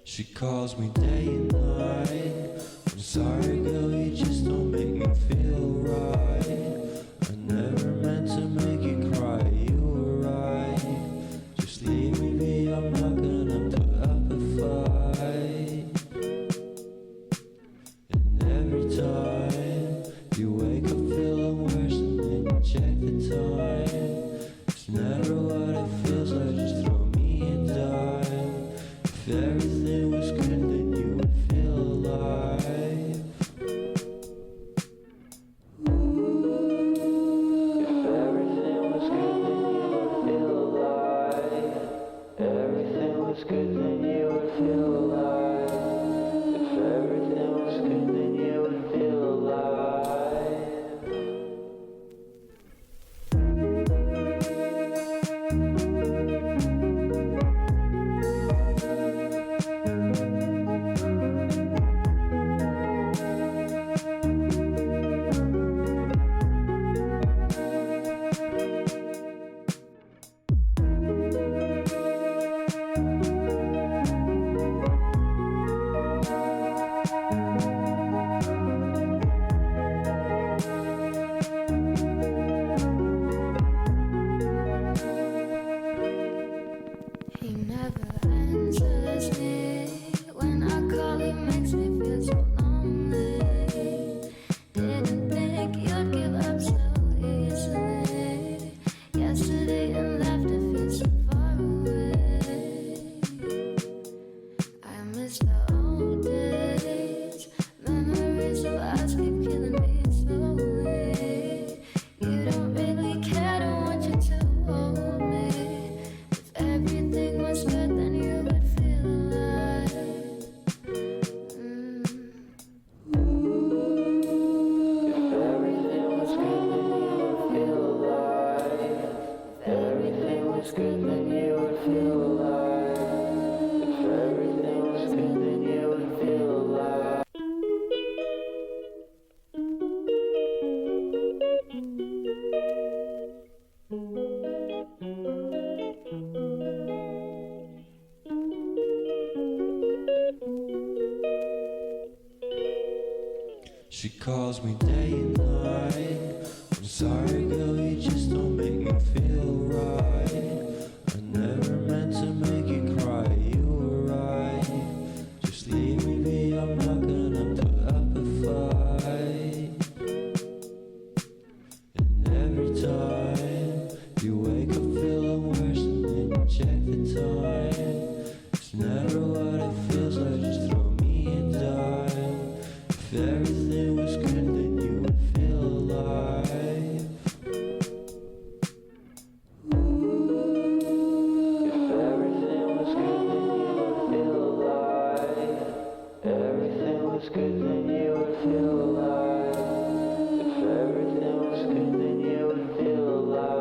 She calls me day and night. I'm sorry girl, you just don't make me feel right. I never meant to make you cry, you were right. Just leave me be, I'm not gonna put up a fight. And every time you wake up feeling worse and then you check the time. It's never what it feels like, just throw me a dime. If everything was good then you would feel alive. If everything was good then you would feel alive. Everything was good then you would feel alive. If everything was good then you would feel alive. He never answers me. When I call, he makes me feel so lonely. Didn't think you'd give up so easily. Yesterday and laughter feels so far away. I miss the old days. Memories of us keep killing me slowly. You don't really care, don't want you to hold me. Everything was good, then you would feel alive. If everything was good then you would feel alive. If everything was good then you would feel alive. If everything was good then you would feel alive. She calls me day and night. I'm sorry girl, you just don't make me feel right. I never meant to make you cry, you were right. Just leave me be, I'm not gonna put up a fight. And every time you wake up feeling worse and then you check the time. It's never what it feels like, just throw me a dime. If everything was good then you would feel alive. If everything was good then you would feel alive. Everything was good then you would feel alive. If everything was good then you would feel alive.